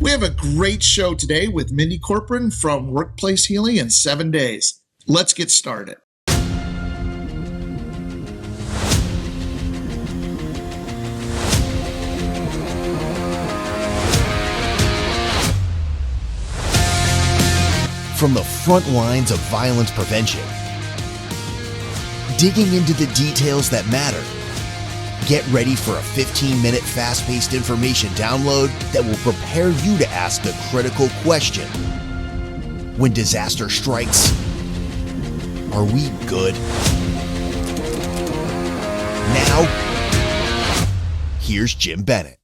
We have a great show today with Mindy Corporon from Workplace Healing in 7 Days. Let's get started. From the front lines of violence prevention, digging into the details that matter. Get ready for a 15-minute fast-paced information download that will prepare you to ask the critical question. When disaster strikes, are we good? Now, here's Jim Bennett.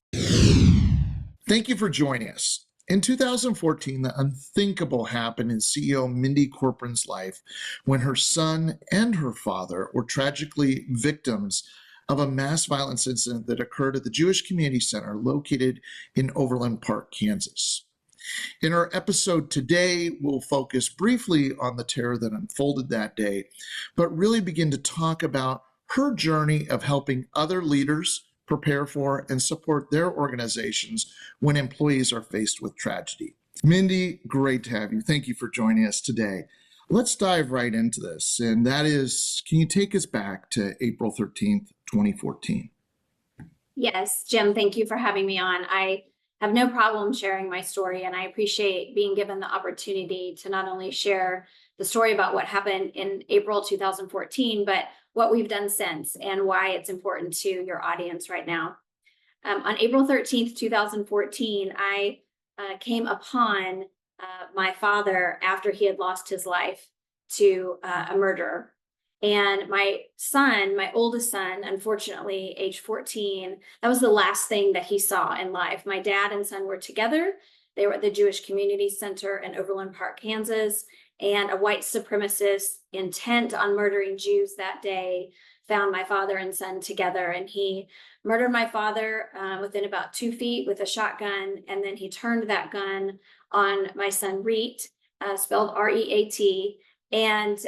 Thank you for joining us. In 2014, the unthinkable happened in CEO Mindy Corporon's life when her son and her father were tragically victims of a mass violence incident that occurred at the Jewish Community Center located in Overland Park, Kansas. In our episode today, we'll focus briefly on the terror that unfolded that day, but really begin to talk about her journey of helping other leaders prepare for and support their organizations when employees are faced with tragedy. Mindy, great to have you. Thank you for joining us today. Let's dive right into this, and that is, can you take us back to April 13th, 2014? Yes, Jim, thank you for having me on. I have no problem sharing my story, and I appreciate being given the opportunity to not only share the story about what happened in April 2014, but what we've done since and why it's important to your audience right now. On April 13th, 2014, I came upon my father after he had lost his life to a murderer. And my son, my oldest son, unfortunately, age 14, that was the last thing that he saw in life. My dad and son were together. They were at the Jewish Community Center in Overland Park, Kansas, and a white supremacist intent on murdering Jews that day found my father and son together. And he murdered my father within about 2 feet with a shotgun. And then he turned that gun on my son, Reet, spelled R-E-A-T, and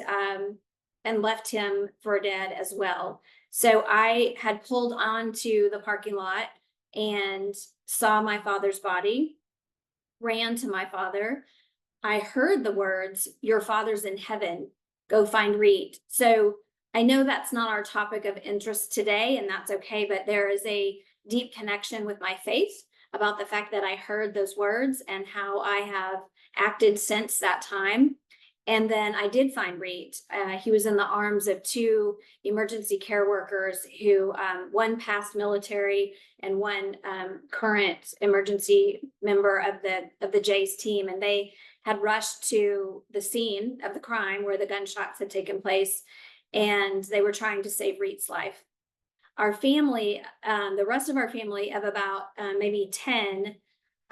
left him for dead as well. So I had pulled onto the parking lot and saw my father's body, ran to my father. I heard the words, "Your father's in heaven, go find Reet." So I know that's not our topic of interest today, and that's okay, but there is a deep connection with my faith about the fact that I heard those words and how I have acted since that time. And then I did find Reet. He was in the arms of 2 emergency care workers who, one past military and one current emergency member of the J's team. And they had rushed to the scene of the crime where the gunshots had taken place, and they were trying to save Reet's life. Our family, the rest of our family of about maybe 10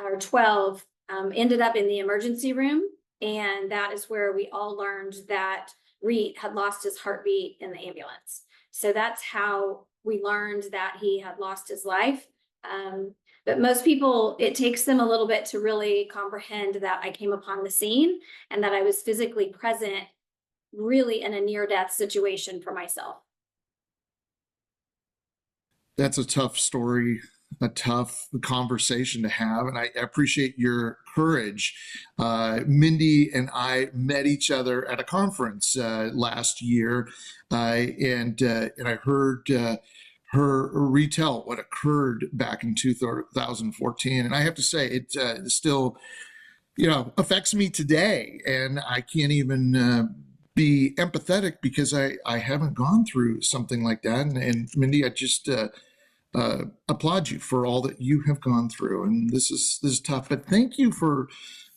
or 12 ended up in the emergency room. And that is where we all learned that Reet had lost his heartbeat in the ambulance. So that's how we learned that he had lost his life. But most people, it takes them a little bit to really comprehend that I came upon the scene and that I was physically present, really in a near-death situation for myself. That's a tough story, a tough conversation to have, and I appreciate your courage. Mindy and I met each other at a conference last year, and I heard her retell what occurred back in 2014, and I have to say it still, affects me today, and I can't even be empathetic because I haven't gone through something like that. And Mindy, I just applaud you for all that you have gone through, and this is tough. But thank you for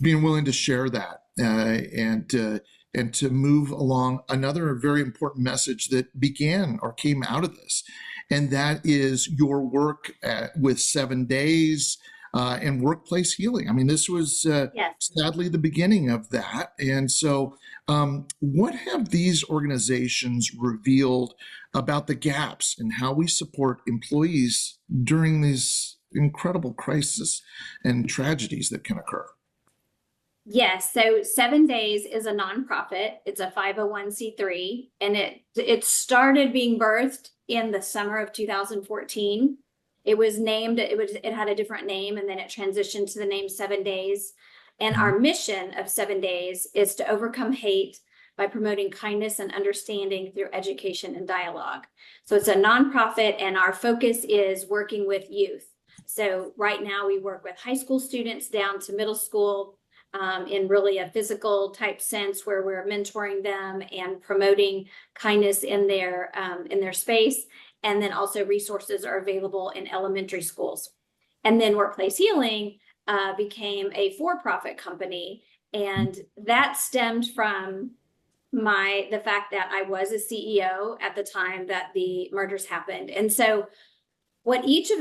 being willing to share that and to move along another very important message that began or came out of this, and that is your work with 7Days and workplace healing. I mean, this was Yes. sadly the beginning of that. And so, what have these organizations revealed about the gaps in how we support employees during these incredible crises and tragedies that can occur? Yes. So 7Days is a nonprofit. It's a 501c3, and it started being birthed in the summer of 2014. It was named, it had a different name, and then it transitioned to the name 7Days. And our mission of 7Days is to overcome hate by promoting kindness and understanding through education and dialogue. So it's a nonprofit, and our focus is working with youth. So right now we work with high school students down to middle school, in really a physical type sense, where we're mentoring them and promoting kindness in their space. And then also resources are available in elementary schools. And then Workplace Healing became a for-profit company, and that stemmed from the fact that I was a CEO at the time that the murders happened. And so what each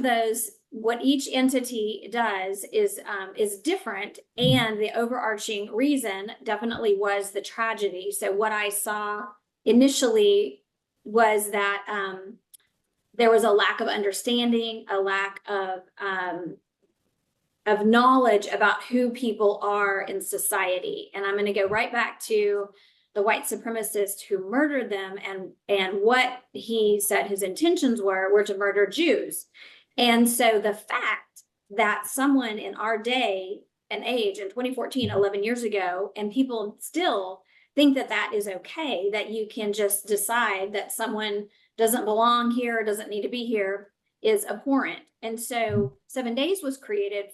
entity does is different, and the overarching reason definitely was the tragedy. So what I saw initially was that there was a lack of understanding, a lack of knowledge about who people are in society. And I'm going to go right back to the white supremacist who murdered them, and what he said his intentions were to murder Jews. And so the fact that someone in our day and age, in 2014, 11 years ago, and people still think that that is okay, that you can just decide that someone doesn't belong here, doesn't need to be here, is abhorrent. And so 7Days was created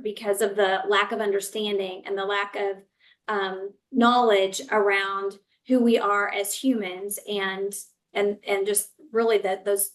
because of the lack of understanding and the lack of knowledge around who we are as humans, and just really those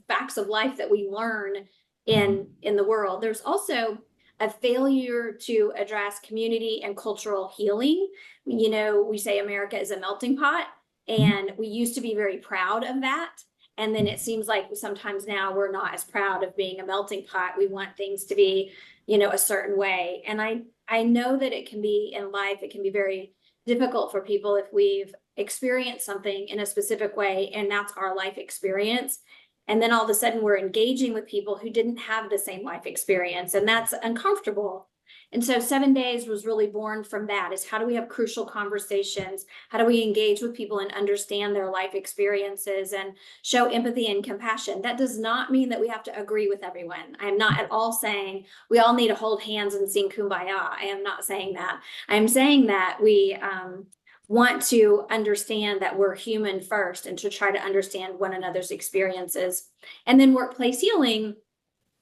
facts of life that we learn in the world. There's also a failure to address community and cultural healing. You know, we say America is a melting pot, and we used to be very proud of that. And then it seems like sometimes now we're not as proud of being a melting pot. We want things to be, a certain way. And I know that it can be in life, it can be very difficult for people if we've experienced something in a specific way, and that's our life experience. And then all of a sudden we're engaging with people who didn't have the same life experience, and that's uncomfortable. And so 7Days was really born from that, is how do we have crucial conversations? How do we engage with people and understand their life experiences and show empathy and compassion? That does not mean that we have to agree with everyone. I am not at all saying we all need to hold hands and sing Kumbaya. I am not saying that. I'm saying that we want to understand that we're human first, and to try to understand one another's experiences. And then Workplace Healing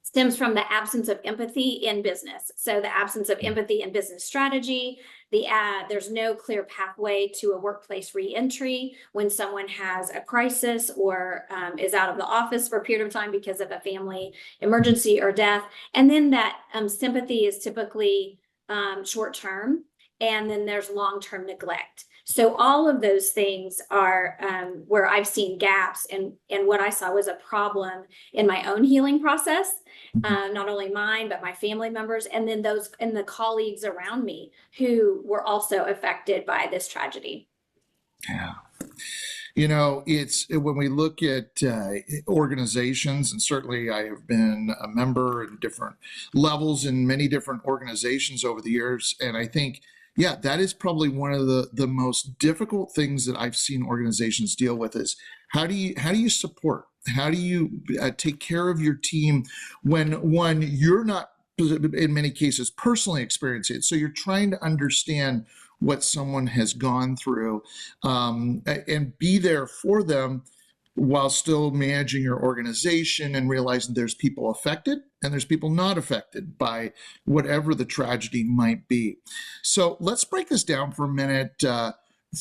stems from the absence of empathy in business. So the absence of empathy in business strategy, there's no clear pathway to a workplace reentry when someone has a crisis or is out of the office for a period of time because of a family emergency or death. And then that sympathy is typically short-term, and then there's long-term neglect. So all of those things are where I've seen gaps, and what I saw was a problem in my own healing process, not only mine, but my family members, and then those and the colleagues around me who were also affected by this tragedy. Yeah. It's when we look at organizations, and certainly I have been a member in different levels in many different organizations over the years. And I think, yeah, that is probably one of the most difficult things that I've seen organizations deal with, is how do you support? How do you take care of your team when, one, you're not, in many cases, personally experiencing it? So you're trying to understand what someone has gone through and be there for them while still managing your organization and realizing there's people affected and there's people not affected by whatever the tragedy might be. So let's break this down for a minute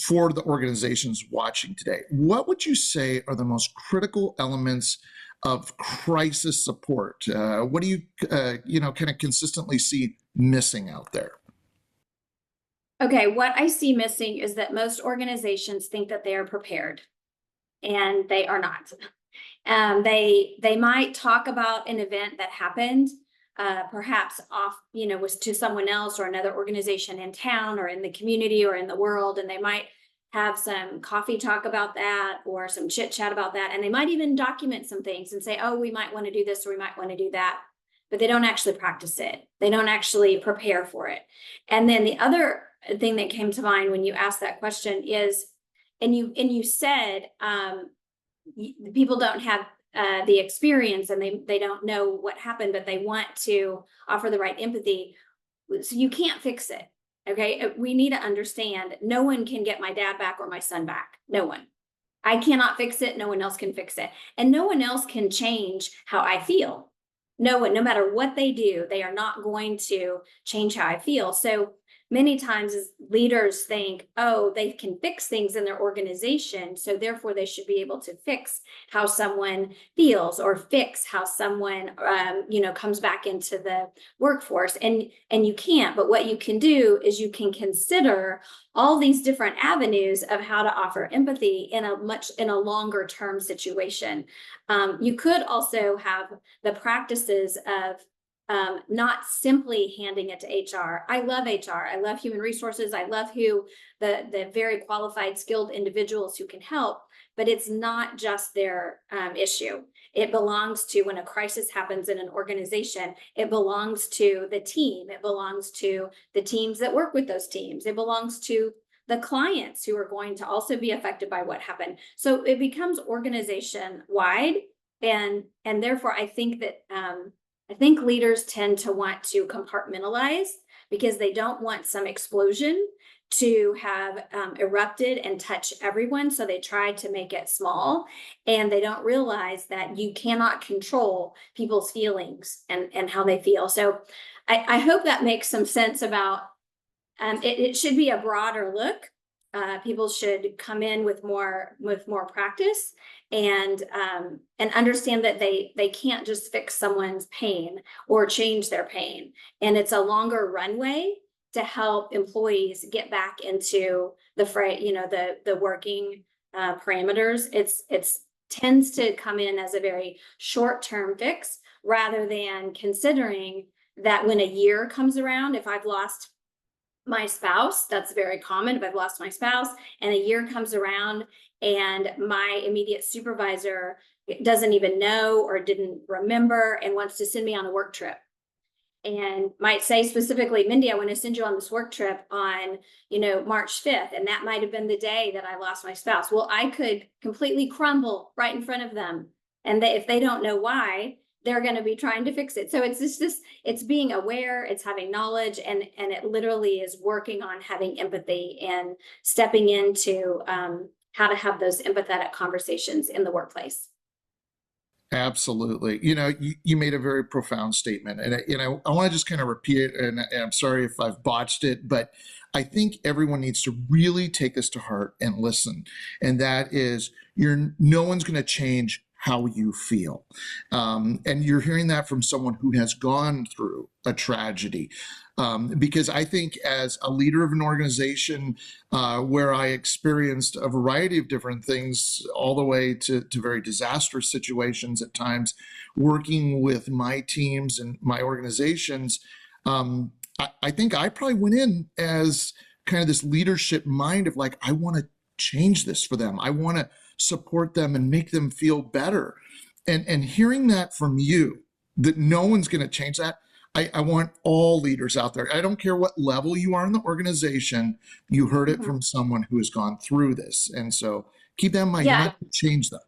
for the organizations watching today. What would you say are the most critical elements of crisis support? What do you, kind of consistently see missing out there? Okay, what I see missing is that most organizations think that they are prepared, and they are not. They might talk about an event that happened, perhaps was to someone else or another organization in town or in the community or in the world, and they might have some coffee talk about that or some chit chat about that, and they might even document some things and say, oh, we might want to do this or we might want to do that, but they don't actually practice it. They don't actually prepare for it. And then the other thing that came to mind when you asked that question is, and you said people don't have the experience and they don't know what happened, but they want to offer the right empathy. So you can't fix it. Okay. We need to understand no one can get my dad back or my son back. No one. I cannot fix it. No one else can fix it. And no one else can change how I feel. No one, no matter what they do, they are not going to change how I feel. So many times as leaders think, oh, they can fix things in their organization, so therefore they should be able to fix how someone feels or fix how someone comes back into the workforce. And you can't. But what you can do is you can consider all these different avenues of how to offer empathy in a longer term situation. You could also have the practices of not simply handing it to HR. I love HR. I love human resources. I love the very qualified, skilled individuals who can help, but it's not just their issue. It belongs to, when a crisis happens in an organization, it belongs to the team. It belongs to the teams that work with those teams. It belongs to the clients who are going to also be affected by what happened. So it becomes organization wide. And therefore, I think that leaders tend to want to compartmentalize because they don't want some explosion to have erupted and touch everyone. So they try to make it small, and they don't realize that you cannot control people's feelings and how they feel. So I hope that makes some sense about it should be a broader look. People should come in with more practice and understand that they can't just fix someone's pain or change their pain. And it's a longer runway to help employees get back into the fray, the working parameters. It's tends to come in as a very short-term fix rather than considering that when a year comes around, if I've lost my spouse, that's very common. If I've lost my spouse and a year comes around and my immediate supervisor doesn't even know or didn't remember and wants to send me on a work trip and might say specifically, Mindy, I want to send you on this work trip on, March 5th. And that might've been the day that I lost my spouse. Well, I could completely crumble right in front of them. And if they don't know why, they're going to be trying to fix it. So it's just it's being aware, it's having knowledge, and it literally is working on having empathy and stepping into how to have those empathetic conversations in the workplace. Absolutely. You made a very profound statement, and I want to just kind of repeat it, and I'm sorry if I've botched it, but I think everyone needs to really take this to heart and listen. And that is, no one's going to change how you feel. And you're hearing that from someone who has gone through a tragedy. Because I think as a leader of an organization where I experienced a variety of different things, all the way to very disastrous situations at times, working with my teams and my organizations, I think I probably went in as kind of this leadership mind of like, I want to change this for them. I want to support them and make them feel better. And hearing that from you, that no one's going to change that. I want all leaders out there. I don't care what level you are in the organization. You heard it from someone who has gone through this. And so keep that in mind. You're not going to change them.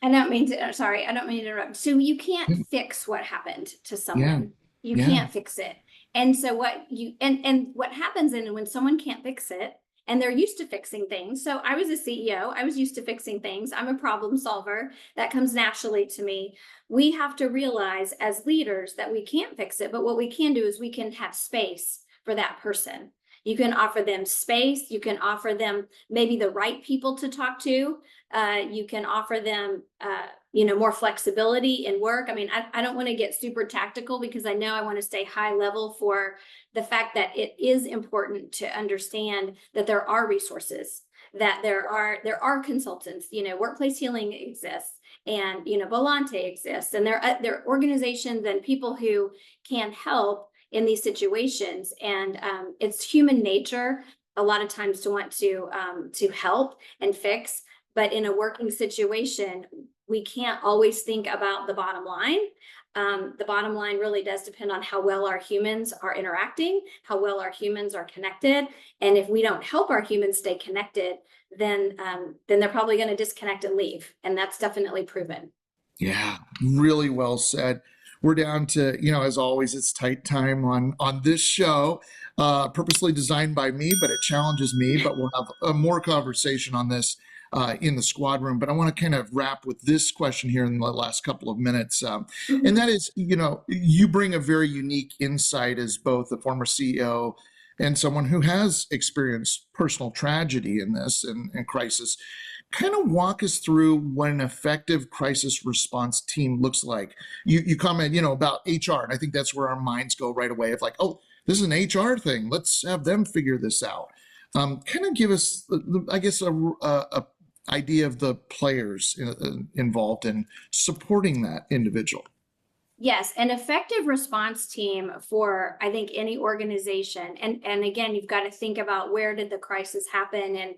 I don't mean to interrupt. So you can't fix what happened to someone. You can't fix it. And so what happens when someone can't fix it, and they're used to fixing things. So I was a CEO. I was used to fixing things. I'm a problem solver. That comes naturally to me. We have to realize as leaders that we can't fix it, but what we can do is we can have space for that person. You can offer them space. You can offer them maybe the right people to talk to. You can offer them, more flexibility in work. I mean, I don't want to get super tactical because I know I want to stay high level for the fact that it is important to understand that there are resources, that there are consultants, workplace healing exists, and, Bolantenet exists, and there are organizations and people who can help in these situations. And it's human nature a lot of times to want to help and fix. But in a working situation, we can't always think about the bottom line. The bottom line really does depend on how well our humans are interacting, how well our humans are connected. And if we don't help our humans stay connected, then they're probably going to disconnect and leave. And that's definitely proven. Yeah, really well said. We're down to, as always, it's tight time on this show, purposely designed by me, but it challenges me. But we'll have more conversation on this in the squad room. But I want to kind of wrap with this question here in the last couple of minutes. And that is, you bring a very unique insight as both a former CEO and someone who has experienced personal tragedy in this and crisis. Kind of walk us through what an effective crisis response team looks like. You comment, about HR, and I think that's where our minds go right away of like, oh, this is an HR thing. Let's have them figure this out. Kind of give us, I guess, a idea of the players involved in supporting that individual. Yes, an effective response team for, I think, any organization. And again, you've got to think about where did the crisis happen, and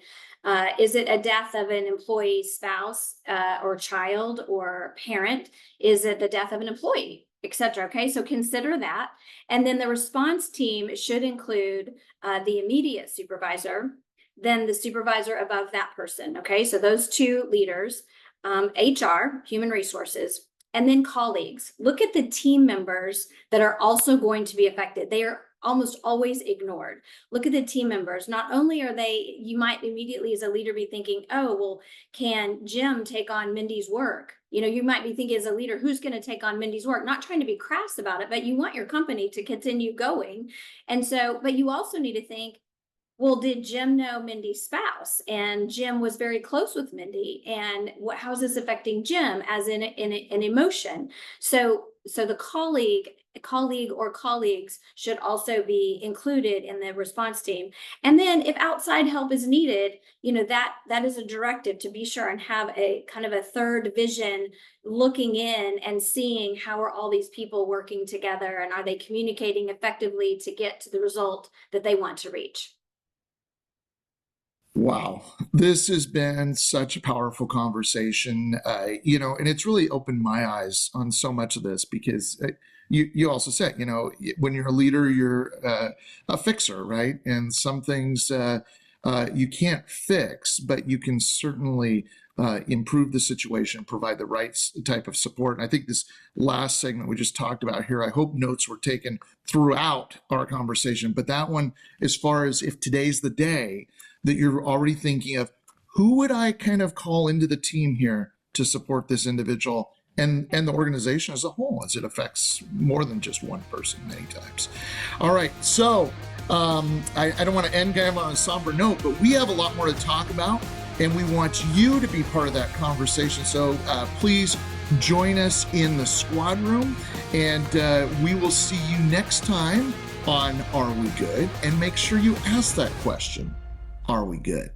is it a death of an employee's spouse or child or parent? Is it the death of an employee, etc.? Okay, so consider that. And then the response team should include the immediate supervisor, then the supervisor above that person. Okay, so those two leaders, HR, human resources, and then colleagues. Look at the team members that are also going to be affected. They are almost always ignored. Look at the team members. Not only are they, you might immediately as a leader be thinking, oh, well, can Jim take on Mindy's work? You might be thinking as a leader, who's going to take on Mindy's work? Not trying to be crass about it, but you want your company to continue going. And so, but you also need to think, well, did Jim know Mindy's spouse? And Jim was very close with Mindy. And how is this affecting Jim as in an emotion? So the colleague or colleagues should also be included in the response team. And then if outside help is needed, that is a directive to be sure and have a kind of a third vision looking in and seeing how are all these people working together, and are they communicating effectively to get to the result that they want to reach. Wow, this has been such a powerful conversation, and it's really opened my eyes on so much of this because you also said, when you're a leader, you're a fixer, right? And some things you can't fix, but you can certainly improve the situation, provide the right type of support. And I think this last segment we just talked about here, I hope notes were taken throughout our conversation. But that one, as far as if today's the day, that you're already thinking of who would I kind of call into the team here to support this individual and the organization as a whole, as it affects more than just one person many times. All right, so I don't want to end kind of on a somber note, but we have a lot more to talk about, and we want you to be part of that conversation. So please join us in the squad room, and we will see you next time on Are We Good? And make sure you ask that question. Are we good?